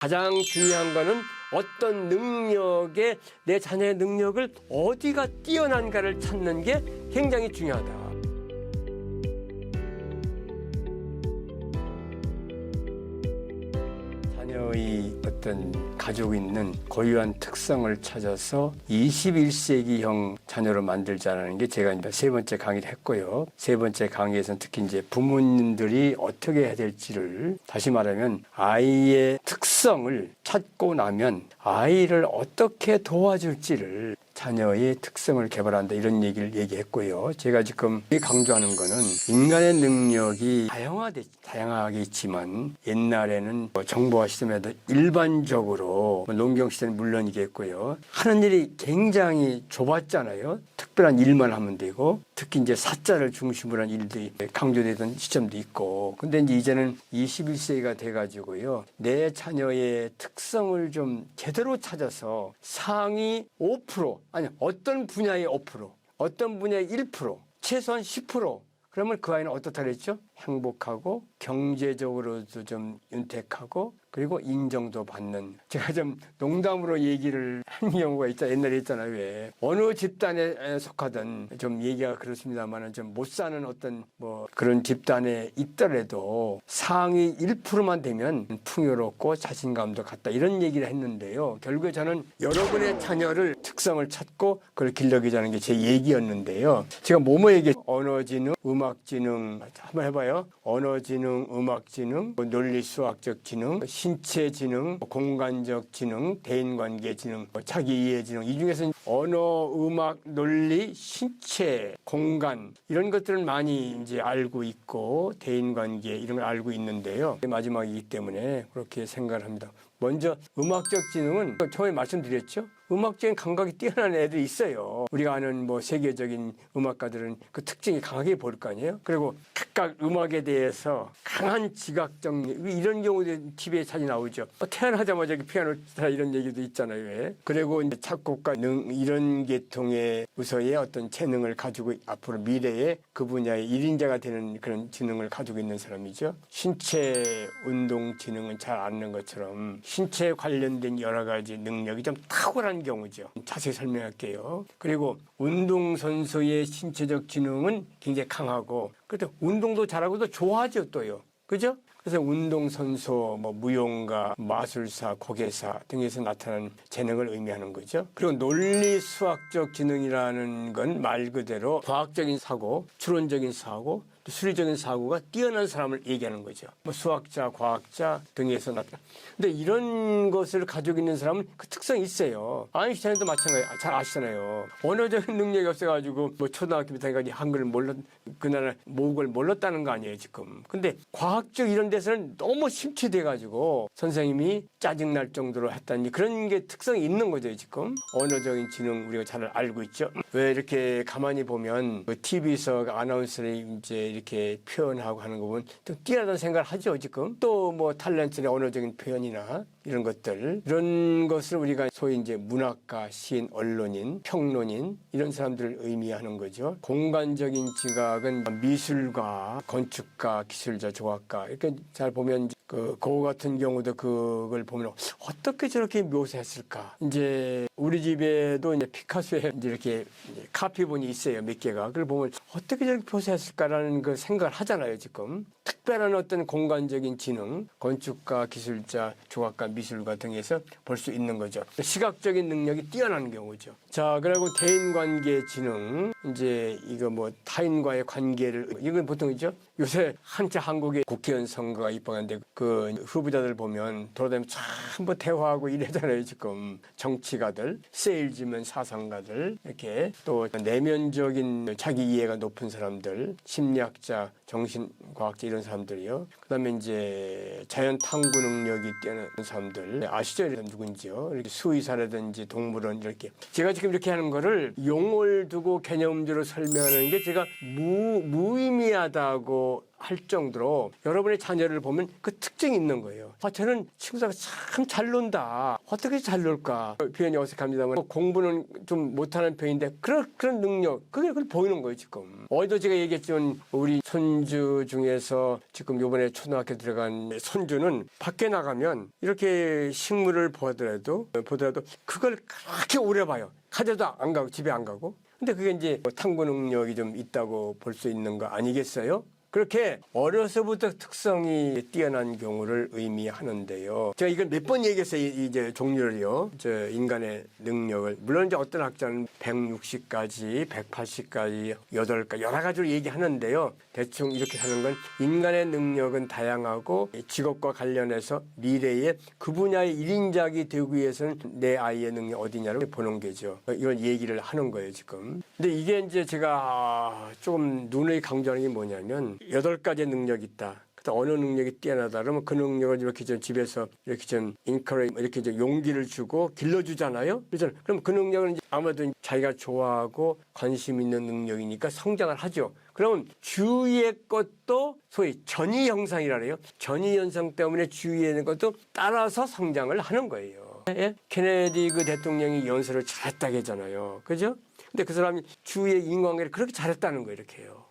가장 중요한 거는 어떤 능력에 내 자녀의 능력을 어디가 뛰어난가를 찾는 게 굉장히 중요하다. 자녀의 어떤 가지고 있는 고유한 특성을 찾아서 21세기형 자녀로 만들자는 게 제가 이제 세 번째 강의를 했고요. 세 번째 강의에서는 특히 이제 부모님들이 어떻게 해야 될지를, 다시 말하면 아이의 특성을 찾고 나면 아이를 어떻게 도와줄지를, 자녀의 특성을 개발한다, 이런 얘기를 얘기했고요. 제가 지금 강조하는 거는 인간의 능력이 다양하게 있지만 옛날에는 정보화 시대에도 일반적으로 농경 시대는 물론이겠고요. 하는 일이 굉장히 좁았잖아요. 특별한 일만 하면 되고, 특히 이제 사자를 중심으로 한 일들이 강조되던 시점도 있고. 근데 이제는 21세기가 돼가지고요. 내 자녀의 특성을 좀 제대로 찾아서 상위 5%, 아니 어떤 분야의 5%, 어떤 분야의 1%, 최소한 10%, 그러면 그 아이는 어떻다 그랬죠? 행복하고 경제적으로도 좀 윤택하고 그리고 인정도 받는, 제가 좀 농담으로 얘기를 한 경우가 옛날에 있잖아요. 왜 어느 집단에 속하든 좀 얘기가 그렇습니다만 좀 못 사는 어떤 뭐 그런 집단에 있더라도 상위 1%만 되면 풍요롭고 자신감도 갖다, 이런 얘기를 했는데요. 결국에 저는 여러분의 자녀를 특성을 찾고 그걸 길러기자는 게 제 얘기였는데요. 제가 뭐뭐 얘기했죠? 언어지능, 음악지능, 한번 해봐요. 언어지능, 음악지능, 논리수학적 지능, 신체지능, 공간적 지능, 대인관계지능, 자기이해지능. 이 중에서 언어, 음악, 논리, 신체, 공간, 이런 것들을 많이 이제 알고 있고, 대인관계 이런 걸 알고 있는데요. 마지막이기 때문에 그렇게 생각을 합니다. 먼저 음악적 지능은 처음에 말씀드렸죠. 음악적인 감각이 뛰어난 애들이 있어요. 우리가 아는 뭐 세계적인 음악가들은 그 특징이 강하게 보일 거 아니에요. 그리고 각각 음악에 대해서 강한 지각적, 이런 경우도 TV에 자주 나오죠. 태어나자마자 피아노 치다, 이런 얘기도 있잖아요. 왜? 그리고 이제 작곡가 이런 계통의 우서의 어떤 재능을 가지고 앞으로 미래에 그 분야의 1인자가 되는 그런 지능을 가지고 있는 사람이죠. 신체 운동 지능은 잘 아는 것처럼 신체에 관련된 여러 가지 능력이 좀 탁월한 경우죠. 자세히 설명할게요. 그리고 운동선수의 신체적 지능은 굉장히 강하고, 그래도 운동도 잘하고 또 좋아하죠, 또요. 그죠? 그래서 운동선수, 뭐 무용가, 마술사, 고개사 등에서 나타나는 재능을 의미하는 거죠. 그리고 논리수학적 지능이라는 건 말 그대로 과학적인 사고, 추론적인 사고, 수리적인 사고가 뛰어난 사람을 얘기하는 거죠. 뭐 수학자, 과학자 등에서 나타나. 근데 이런 것을 가지고 있는 사람은 그 특성이 있어요. 아인슈타인도 마찬가지, 잘 아시잖아요. 언어적인 능력이 없어가지고 뭐 초등학교 때까지 한글을 그나라 모국을 몰랐다는 거 아니에요, 지금. 근데 과학적 이런 데서는 너무 심취돼가지고 선생님이 짜증날 정도로 했다니, 그런 게 특성이 있는 거죠, 지금. 언어적인 지능 우리가 잘 알고 있죠. 왜 이렇게 가만히 보면 그 TV에서 아나운서들이 이제 이렇게 표현하고 하는 거 보면 좀 뛰어나다는 생각을 하죠, 지금. 또 뭐 탤런트의 언어적인 표현이나 이런 것들, 이런 것을 우리가 소위 이제 문학가, 시인, 언론인, 평론인, 이런 사람들을 의미하는 거죠. 공간적인 지각은 미술가, 건축가, 기술자, 조각가, 이렇게 잘 보면 그거 같은 경우도 그걸 보면 어떻게 저렇게 묘사했을까. 이제 우리 집에도 이제 피카소의 이제 이렇게 카피본이 있어요, 몇 개가. 그걸 보면 어떻게 저렇게 묘사했을까라는 그 생각을 하잖아요, 지금. 특별한 어떤 공간적인 지능, 건축가, 기술자, 조각가, 미술가 등에서 볼 수 있는 거죠. 시각적인 능력이 뛰어난 경우죠. 자, 그리고 대인관계 지능, 이제 이거 뭐 타인과의 관계를, 이건 보통이죠. 요새 한참 한국의 국회의원 선거가 입법하는데 그 후보자들 보면 돌아다니면 전부 대화하고 이러잖아요, 지금. 정치가들, 세일즈맨 사상가들, 이렇게 또 내면적인 자기 이해가 높은 사람들, 심리학자, 정신과학자, 이런 사람들이요. 그 다음에 이제 자연 탐구 능력이 뛰어난 사람들. 아시죠? 누군지요? 이렇게 수의사라든지 동물원, 이렇게. 제가 지금 이렇게 하는 거를 용어를 두고 개념적으로 설명하는 게 제가 무의미하다고 할 정도로 여러분의 자녀를 보면 그 특징이 있는 거예요. 저는 친구가 참 잘 논다. 어떻게 잘 놀까? 표현이 어색합니다만 공부는 좀 못하는 편인데 그런 능력, 그걸 보이는 거예요, 지금. 어제도 제가 얘기했지만 우리 손주 중에서 지금 요번에 초등학교 들어간 손주는 밖에 나가면 이렇게 식물을 보더라도 그걸 그렇게 오래 봐요. 가져도 안 가고 집에 안 가고. 근데 그게 이제 탐구 능력이 좀 있다고 볼 수 있는 거 아니겠어요? 그렇게 어려서부터 특성이 뛰어난 경우를 의미하는데요. 제가 이걸 몇 번 얘기했어요. 이제 종류를요. 인간의 능력을. 물론 이제 어떤 학자는 160가지, 180가지, 8가지 여러 가지로 얘기하는데요. 대충 이렇게 하는 건 인간의 능력은 다양하고 직업과 관련해서 미래에 그 분야의 일인작이 되기 위해서는 내 아이의 능력이 어디냐를 보는 거죠. 이런 얘기를 하는 거예요, 지금. 근데 이게 이제 제가 조금 눈에 강조하는 게 뭐냐면 8가지의 능력이 있다. 그래서 어느 능력이 뛰어나다 그러면 그 능력을 이렇게 좀 집에서 이렇게 좀 encourage, 이렇게 좀 용기를 주고 길러주잖아요. 그럼 그 능력은 이제 아무래도 자기가 좋아하고 관심 있는 능력이니까 성장을 하죠. 그러면 주위의 것도 소위 전이 형상이라 그래요. 전이 현상 때문에 주위에 있는 것도 따라서 성장을 하는 거예요. 예? 케네디 그 대통령이 연설을 잘했다고 했잖아요. 그죠? 근데 그 사람이 주위의 인간관계를 그렇게 잘했다는 거예요. 이렇게요.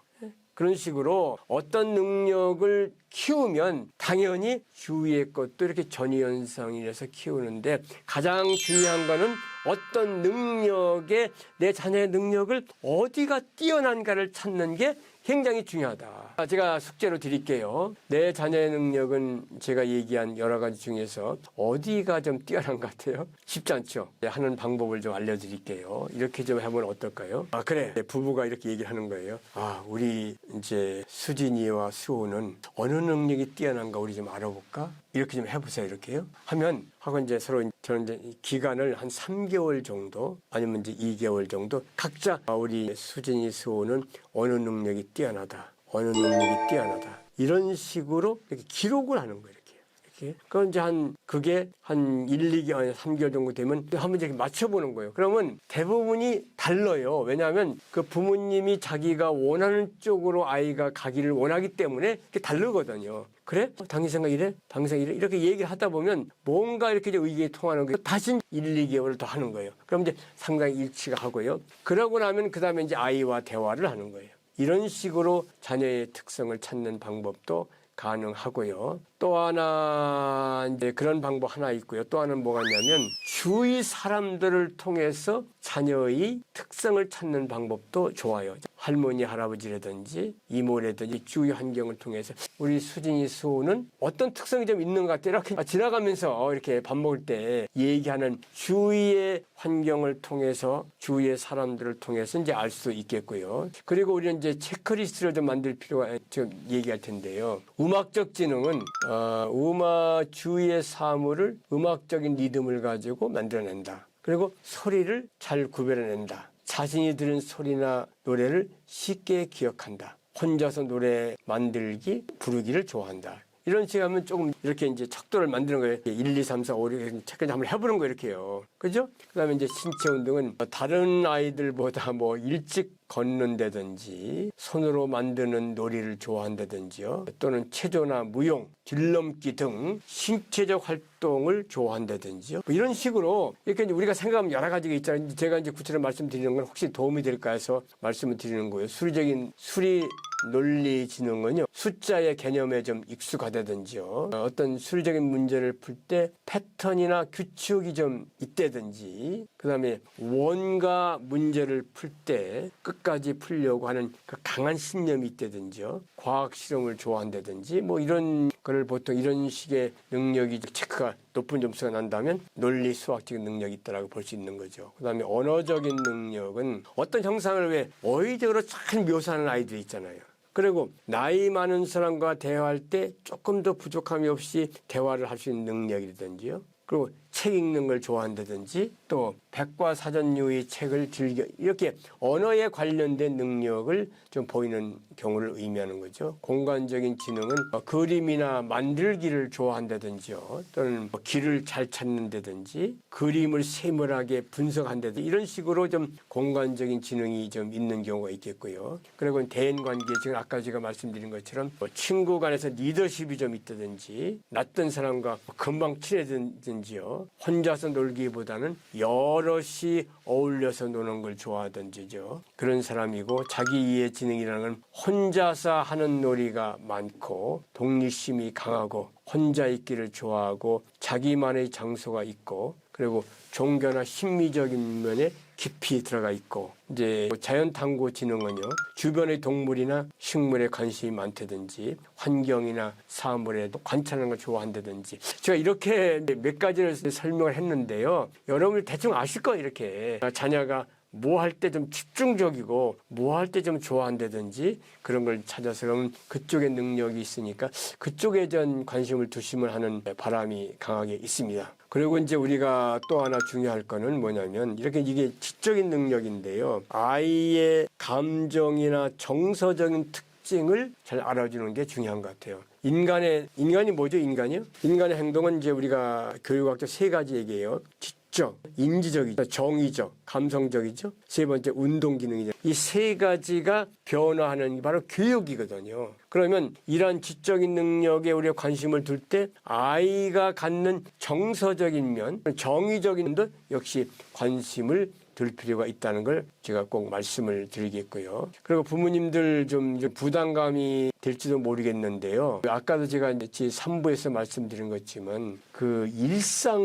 그런 식으로 어떤 능력을 키우면 당연히 주위의 것도 이렇게 전이현상이라서 키우는데 가장 중요한 거는 어떤 능력에 내 자녀의 능력을 어디가 뛰어난가를 찾는 게 굉장히 중요하다. 제가 숙제로 드릴게요. 내 자녀의 능력은 제가 얘기한 여러 가지 중에서 어디가 좀 뛰어난 것 같아요? 쉽지 않죠? 하는 방법을 좀 알려드릴게요. 이렇게 좀 해보면 어떨까요? 그래. 부부가 이렇게 얘기를 하는 거예요. 우리 이제 수진이와 수호는 어느 능력이 뛰어난가 우리 좀 알아볼까? 이렇게 좀 해보세요. 이렇게요. 하고 이제 서로 저는 이제 기간을 한 3개월 정도 아니면 이제 2개월 정도 각자 우리 수진이 수호는 어느 능력이 뛰어나다. 어느 능력이 뛰어나다. 이런 식으로 이렇게 기록을 하는 거예요. 그럼 이제 그게 한 1, 2개월, 3개월 정도 되면 한번 이렇게 맞춰보는 거예요. 그러면 대부분이 달라요. 왜냐하면 그 부모님이 자기가 원하는 쪽으로 아이가 가기를 원하기 때문에 이렇게 다르거든요. 그래? 당신 생각 이래? 당신 생각 이래? 이렇게 얘기를 하다 보면 뭔가 이렇게 의견이 통하는 거예요. 다시 1, 2개월을 더 하는 거예요. 그럼 이제 상당히 일치가 하고요. 그러고 나면 그 다음에 이제 아이와 대화를 하는 거예요. 이런 식으로 자녀의 특성을 찾는 방법도 가능하고요. 또 하나 이제 그런 방법 하나 있고요. 또 하나는 뭐가 있냐면 주위 사람들을 통해서 자녀의 특성을 찾는 방법도 좋아요. 할머니, 할아버지라든지 이모라든지 주위 환경을 통해서 우리 수진이 수호는 어떤 특성이 좀 있는 것 같아요. 이렇게 지나가면서 이렇게 밥 먹을 때 얘기하는 주위의 환경을 통해서 주위의 사람들을 통해서 이제 알 수 있겠고요. 그리고 우리는 이제 체크리스트를 좀 만들 필요가 지금 얘기할 텐데요. 음악적 지능은 음악 주위의 사물을 음악적인 리듬을 가지고 만들어낸다. 그리고 소리를 잘 구별해낸다. 자신이 들은 소리나 노래를 쉽게 기억한다. 혼자서 노래 만들기, 부르기를 좋아한다. 이런 식으로 하면 조금 이렇게 이제 척도를 만드는 거예요. 1, 2, 3, 4, 5, 6 책까지 한번 해보는 거 이렇게요. 그죠? 그 다음에 이제 신체 운동은 다른 아이들보다 뭐 일찍 걷는다든지 손으로 만드는 놀이를 좋아한다든지요. 또는 체조나 무용, 줄넘기 등 신체적 활동을 좋아한다든지요. 뭐 이런 식으로 이렇게 이제 우리가 생각하면 여러 가지가 있잖아요. 제가 이제 구체적으로 말씀드리는 건 혹시 도움이 될까 해서 말씀을 드리는 거예요. 수리 논리 지능은요. 숫자의 개념에 좀 익숙하다든지요. 어떤 수리적인 문제를 풀 때 패턴이나 규칙이 좀 있다든지 그다음에 원가 문제를 풀 때 끝까지 풀려고 하는 그 강한 신념이 있다든지요. 과학 실험을 좋아한다든지 뭐 이런 거를 보통 이런 식의 능력이 체크가 높은 점수가 난다면 논리 수학적인 능력이 있다라고 볼 수 있는 거죠. 그다음에 언어적인 능력은 어떤 형상을 왜 어휘적으로 잘 묘사하는 아이들이 있잖아요. 그리고 나이 많은 사람과 대화할 때 조금 더 부족함이 없이 대화를 할 수 있는 능력이라든지요. 그리고 책 읽는 걸 좋아한다든지 또 백과사전류의 책을 즐겨 이렇게 언어에 관련된 능력을 좀 보이는 경우를 의미하는 거죠. 공간적인 지능은 그림이나 만들기를 좋아한다든지요. 또는 길을 잘 찾는다든지 그림을 세밀하게 분석한다든지 이런 식으로 좀 공간적인 지능이 좀 있는 경우가 있겠고요. 그리고 대인관계 지금 아까 제가 말씀드린 것처럼 친구 간에서 리더십이 좀 있다든지 낯선 사람과 금방 친해지는 좋아하든지요. 혼자서 놀기보다는 여럿이 어울려서 노는 걸 좋아하든지죠. 그런 사람이고 자기 이해 지능이라는 건 혼자서 하는 놀이가 많고 독립심이 강하고 혼자 있기를 좋아하고 자기만의 장소가 있고 그리고 종교나 심미적인 면에 깊이 들어가 있고 이제 자연탐구 지능은요 주변의 동물이나 식물에 관심이 많다든지 환경이나 사물에 관찰하는 걸 좋아한다든지 제가 이렇게 몇 가지를 설명을 했는데요 여러분이 대충 아실 거예요. 이렇게 자녀가 뭐 할 때 좀 집중적이고 뭐 할 때 좀 좋아한다든지 그런 걸 찾아서 그러면 그쪽에 능력이 있으니까 그쪽에 전 관심을 두시면 하는 바람이 강하게 있습니다. 그리고 이제 우리가 또 하나 중요할 거는 뭐냐면 이렇게 이게 지적인 능력인데요. 아이의 감정이나 정서적인 특징을 잘 알아주는 게 중요한 것 같아요. 인간이 뭐죠? 인간이요? 인간의 행동은 이제 우리가 교육학적 세 가지 얘기해요. 지적, 인지적이죠, 정의적, 감성적이죠. 세 번째 운동 기능이죠. 이 세 가지가 변화하는 게 바로 교육이거든요. 그러면 이러한 지적인 능력에 우리가 관심을 둘 때 아이가 갖는 정서적인 면, 정의적인 면도 역시 관심을 들 필요가 있다는 걸 제가 꼭 말씀을 드리겠고요. 그리고 부모님들 좀 부담감이 될지도 모르겠는데요. 아까도 제가 이제 제3부에서 말씀드린 것지만 그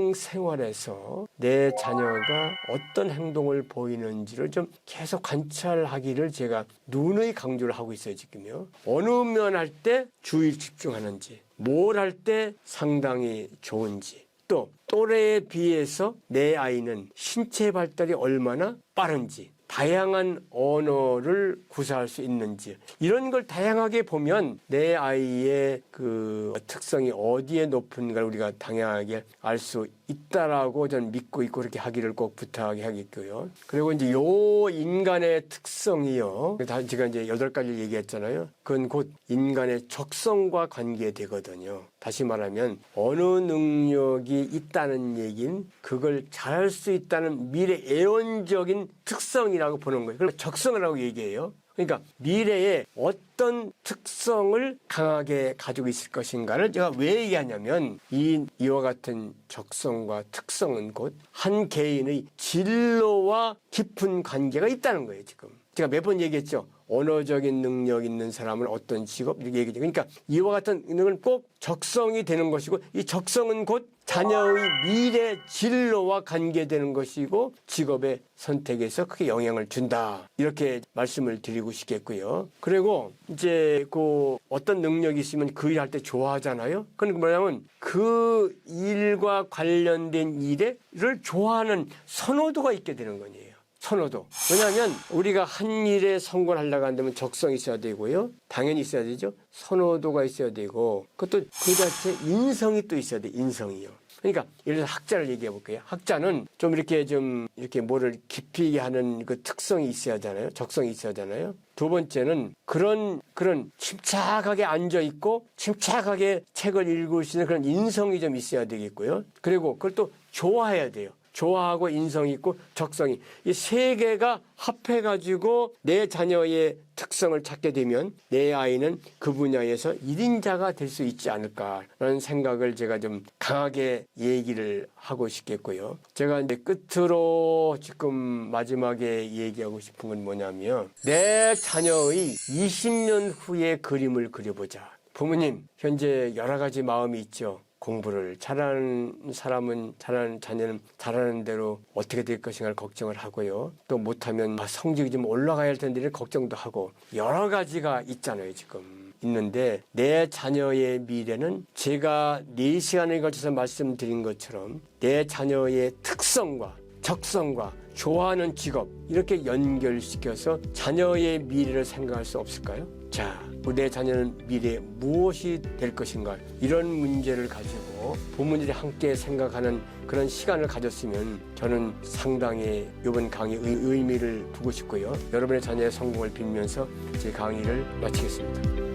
일상생활에서 내 자녀가 어떤 행동을 보이는지를 좀 계속 관찰하기를 제가 누누이 강조를 하고 있어요, 지금요. 어느 면 할 때 주의 집중하는지, 뭘 할 때 상당히 좋은지, 또 또래에 비해서 내 아이는 신체 발달이 얼마나 빠른지, 다양한 언어를 구사할 수 있는지 이런 걸 다양하게 보면 내 아이의 그 특성이 어디에 높은가를 우리가 당연하게 알 수 있다라고 저는 믿고 있고 그렇게 하기를 꼭 부탁하겠고요. 그리고 이제 요 인간의 특성이요. 제가 이제 8가지를 얘기했잖아요. 그건 곧 인간의 적성과 관계되거든요. 다시 말하면 어느 능력이 있다는 얘기는 그걸 잘할 수 있다는 미래 예언적인 특성이라고 보는 거예요. 그걸 적성이라고 얘기해요. 그러니까 미래에 어떤 특성을 강하게 가지고 있을 것인가를 제가 왜 얘기하냐면 이와 같은 적성과 특성은 곧 한 개인의 진로와 깊은 관계가 있다는 거예요. 지금 제가 몇 번 얘기했죠. 언어적인 능력 있는 사람은 어떤 직업 이렇게 얘기죠. 그러니까 이와 같은 능력은 꼭 적성이 되는 것이고 이 적성은 곧 자녀의 미래 진로와 관계되는 것이고 직업의 선택에서 크게 영향을 준다. 이렇게 말씀을 드리고 싶겠고요. 그리고 이제 그 어떤 능력이 있으면 그 일 할 때 좋아하잖아요. 그러니까 뭐냐면 그 일과 관련된 일을 좋아하는 선호도가 있게 되는 거예요. 선호도. 왜냐하면 우리가 한 일에 성공을 하려고 한다면 적성이 있어야 되고요. 당연히 있어야 되죠. 선호도가 있어야 되고 그것도 그 자체 인성이 또 있어야 돼. 인성이요. 그러니까 예를 들어서 학자를 얘기해 볼게요. 학자는 좀 이렇게 뭐를 깊이 하는 그 특성이 있어야 하잖아요. 적성이 있어야 하잖아요. 두 번째는 그런 침착하게 앉아 있고 침착하게 책을 읽을 수 있는 그런 인성이 좀 있어야 되겠고요. 그리고 그걸 또 좋아해야 돼요. 좋아하고 인성이 있고 적성이 이 세 개가 합해가지고 내 자녀의 특성을 찾게 되면 내 아이는 그 분야에서 1인자가 될 수 있지 않을까라는 생각을 제가 좀 강하게 얘기를 하고 싶겠고요. 제가 이제 끝으로 지금 마지막에 얘기하고 싶은 건 뭐냐면 내 자녀의 20년 후의 그림을 그려보자. 부모님 현재 여러 가지 마음이 있죠. 공부를 잘하는 사람은 잘하는 자녀는 잘하는 대로 어떻게 될 것인가를 걱정을 하고요. 또 못하면 성적이 좀 올라가야 할 텐데 걱정도 하고 여러 가지가 있잖아요. 지금 있는데 내 자녀의 미래는 제가 4시간에 걸쳐서 말씀드린 것처럼 내 자녀의 특성과 적성과 좋아하는 직업 이렇게 연결시켜서 자녀의 미래를 생각할 수 없을까요? 자, 내 자녀는 미래에 무엇이 될 것인가 이런 문제를 가지고 부모님들이 함께 생각하는 그런 시간을 가졌으면 저는 상당히 이번 강의의 의미를 두고 싶고요. 여러분의 자녀의 성공을 빌면서 제 강의를 마치겠습니다.